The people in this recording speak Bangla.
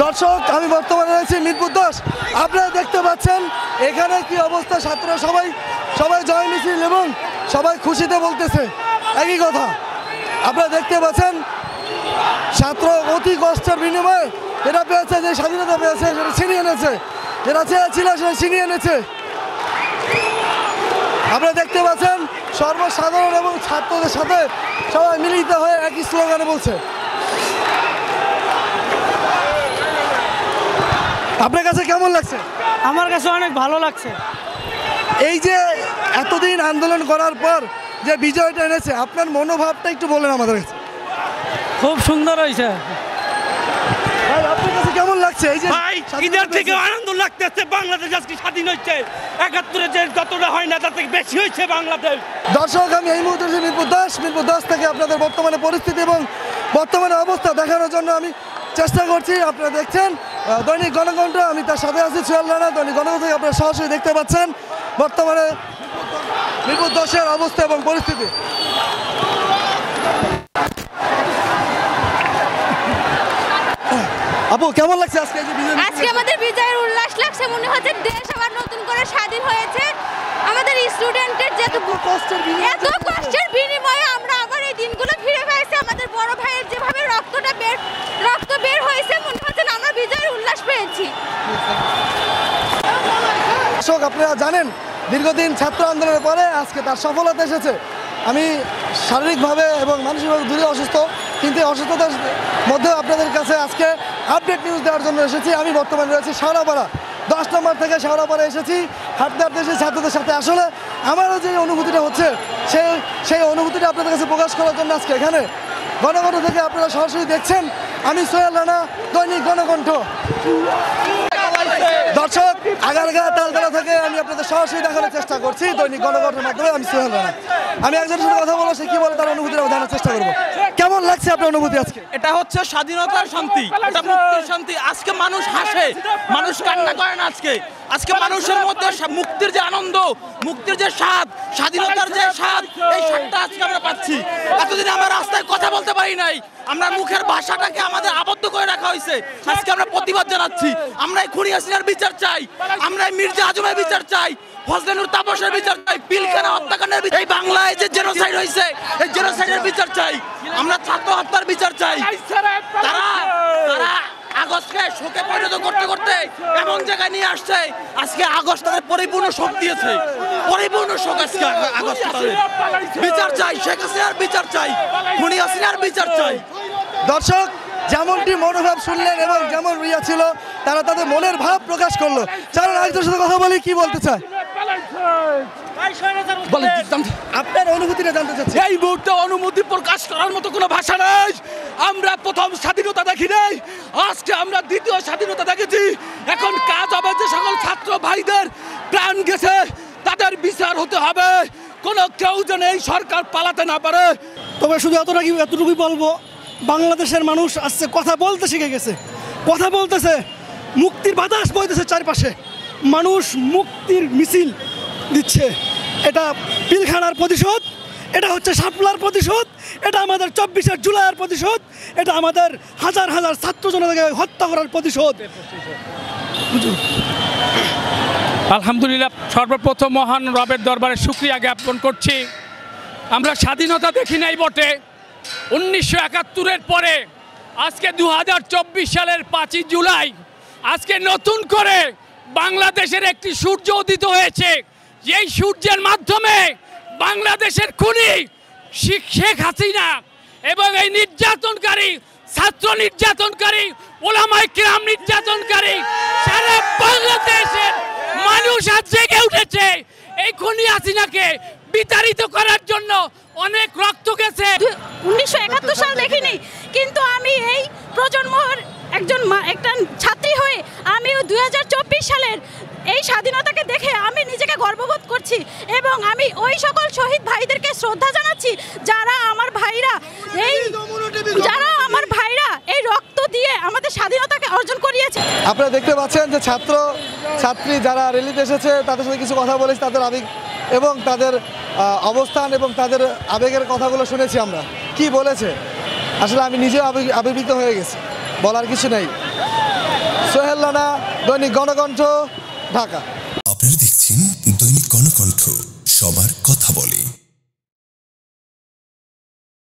দর্শক, আমি বর্তমানে রয়েছি মিরপুর 10। আপনারা দেখতে পাচ্ছেন এখানে কি অবস্থা। ছাত্ররা সবাই জয় মিছিল এবং সবাই খুশিতে বলতেছে একই কথা। আপনারা দেখতে পাচ্ছেন ছাত্র অতি কষ্টের বিনিময়ে এটা পেয়েছে, যে স্বাধীনতা পেয়েছে সেটা ছিনিয়ে এনেছে, যেটা চেয়েছিল সেটা ছিনিয়ে এনেছে। আপনারা দেখতে পাচ্ছেন সর্বসাধারণ এবং ছাত্রদের সাথে সবাই মিলিত হয়ে একই স্লোগানে বলছে। আপনার কাছে কেমন লাগছে? আমার কাছে অনেক ভালো লাগছে। এই যে এতদিন আন্দোলন করার পর যে বিজয়টা এনেছে, আপনার মনোভাবটা একটু বলেন আমাদের কাছে। খুব সুন্দর হয়েছে। আপনার কাছে কেমন লাগছে? এই যে ঈদের থেকে আনন্দ লাগতেছে। বাংলাদেশ আজকে স্বাধীন হচ্ছে। ৭১-এ যে যতটা হয় না তার থেকে বেশি হয়েছে বাংলাদেশ। দর্শক, আমি এই মুহূর্তে মিরপুর 10 থেকে আপনাদের বর্তমানে পরিস্থিতি এবং বর্তমানে অবস্থা দেখানোর জন্য আমি চেষ্টা করছি। আপনারা দেখছেন দৈনিক গণকণ্ঠ, আমি তার সাথে আছি সোহেল রানা। দৈনিক গণকণ্ঠ থেকে আপনারা সরাসরি দেখতে পাচ্ছেন বর্তমানে মিরপুর 10-এর অবস্থা এবং পরিস্থিতি। আপু, কেমন লাগছে আজকে এই যে বিজয়? আজকে আমাদের বিজয়ের উল্লাস লাগছে। মনে হচ্ছে দেশ আবার নতুন করে স্বাধীন হয়েছে। আমাদের স্টুডেন্টের যে এত কষ্টের বিনিময়ে আমরা আবার এই দিনগুলো ফিরে পেয়েছি। আমাদের বড় ভাইয়ের যেভাবে রক্ত বের হয়েছে, মনে হচ্ছে আমরা বিজয়ের উল্লাস পেয়েছি। দর্শক, আপনারা জানেন দীর্ঘদিন ছাত্র আন্দোলনের পরে আজকে তার সফলতা এসেছে। আমি শারীরিকভাবে এবং মানসিকভাবে দূরে অসুস্থ, কিন্তু এই অসুস্থতার মধ্যেও আপনাদের কাছে আজকে আপডেট নিউজ দেওয়ার জন্য এসেছি। আমি বর্তমানে রয়েছি শাওড়াপাড়া 10 নম্বর থেকে শাওড়াপাড়া এসেছি হাঁটতে হাঁটতে এসেছি ছাত্রদের সাথে। আসলে আমারও যে অনুভূতিটা হচ্ছে সেই অনুভূতিটা আপনাদের কাছে প্রকাশ করার জন্য আজকে এখানে গণকণ্ঠ থেকে আপনারা সরাসরি দেখছেন। আমি সোহেল রানা, দৈনিক গণকণ্ঠ। দর্শক, আগারগাঁ তালতলা থেকে আমি আপনাদের সরাসরি দেখানোর চেষ্টা করছি দৈনিক গণকণ্ঠের মাধ্যমে। আমি সোহেল রানা। আমি একজনের সাথে কথা বলবো, সে কি বলে তার অনুভূতিটা জানার চেষ্টা করবো। কেমন লাগছে আপনার অনুভূতি আজকে? এটা হচ্ছে স্বাধীনতার শান্তি, এটা মুক্তির শান্তি। আজকে মানুষ হাসে, মানুষ কান্না করে না। আজকে মানুষের মধ্যে মুক্তির যে আনন্দ, মুক্তির যে স্বাদ, স্বাধীনতার যে স্বাদ, এই স্বাদটা আজকে আমরা পাচ্ছি। এতদিন আমরা রাস্তায় কথা বলতে পারি নাই, আমরা মুখের ভাষাটাকে আমাদের আবদ্ধ করে রাখা হয়েছে। আজকে আমরা প্রতিবাদ জানাচ্ছি। আমরা এই খুনি হাসিনার বিচার চাই, আমরা এই মির্জা আজমের বিচার চাই, ফজলেনুর তাপসের বিচার চাই, পিলখানা হত্যাকাণ্ডের, এই বাংলায় যে জেনোসাইড হয়েছে এই জেনোসাইডের বিচার চাই, আমরা ছাত্র হত্যার বিচার চাই। তারা আগস্টকে শোকে পরিণত করতে করতে এমন জায়গায় নিয়ে আসছে, আজকে আগস্ট তাদের পরিপূর্ণ শোক দিয়েছে, পরিপূর্ণ শোক। আজকে আগস্ট তাদের বিচার চাই, শেখ হাসিনার বিচার চাই, খুনি হাসিনার বিচার চাই। দর্শক, যেমনটি মনোভাব শুনলেন এবং যেমন রিয়া ছিল, তারা তাদের মনের ভাব প্রকাশ করলো। চলুন আরেকজনের সাথে কথা বলি, কি বলতে চায় আপনার অনুভূতিটা জানতে চাচ্ছি। এই মুহূর্তে অনুভূতি প্রকাশ করার মতো কোনো ভাষা নেই। আমরা প্রথম স্বাধীনতা দেখি নাই, আজকে আমরা দ্বিতীয় স্বাধীনতা দেখেছি। এখন কাজ হবে যে সকল ছাত্র ভাইদের প্রাণ গেছে তাদের বিচার হতে হবে। কোনো কেউ যেন এই সরকার পালাতে না পারে। তবে শুধু এতটুকুই বলবো, বাংলাদেশের মানুষ আজকে কথা বলতে শিখে গেছে, কথা বলতেছে, মুক্তির বাতাস বইতেছে চারপাশে, মানুষ মুক্তির মিছিল দিচ্ছে। এটা পিলখানার প্রতিশোধ, এটা হচ্ছে শাপলার প্রতিশোধ, এটা আমাদের 24শে জুলাইয়ের প্রতিশোধ, এটা আমাদের হাজার হাজার ছাত্র জনতাকে হত্যা করার প্রতিশোধ। আলহামদুলিল্লাহ, সর্বপ্রথম মহান রবের দরবারে শুকরিয়া জ্ঞাপন করছি। আমরা স্বাধীনতা দেখি নাই বটে, 1971-এর পরে আজকে 2024 সালের 5ই জুলাই আজকে নতুন করে বাংলাদেশের একটি সূর্য উদিত হয়েছে। যেই সূর্যের মাধ্যমে বাংলাদেশের খুনি শেখ হাসিনা এবং এই নির্যাতনকারী, ছাত্র নির্যাতনকারী, ওলামায়ে কেরাম নির্যাতনকারী, সারা বাংলাদেশের মানুষ আজ জেগে উঠেছে এই খুনি হাসিনাকে বিতাড়িত করার জন্য। অনেক রক্ত গেছে। 1971 সাল দেখিনি, কিন্তু আমি এই প্রজন্মের একটা ছাত্রী হয়ে আমি 2024 সালের এই স্বাধীনতাকে দেখে আমি নিজেকে গর্ববোধ করছি এবং আমি ওই সকল শহীদ ভাইদেরকে শ্রদ্ধা জানাচ্ছি যারা আমার ভাইরা এই রক্ত দিয়ে আমাদের স্বাধীনতাকে অর্জন করিয়েছে। আপনারা দেখতে পাচ্ছেন যে ছাত্রী যারা র্যালিতে এসেছে তাদের সাথে কিছু কথা বলেছি, তাদের আবেগ এবং তাদের অবস্থান এবং তাদের আবেগের কথাগুলো শুনেছি আমরা। কি বলেছে আসলে আমি নিজেও আবেগিত হয়ে গেছি, বলার কিছু নেই। সোহেল রানা, দৈনিক গণকণ্ঠ, ঢাকা। আপনারা দেখছেন দৈনিক গণকণ্ঠ, সবার কথা বলে।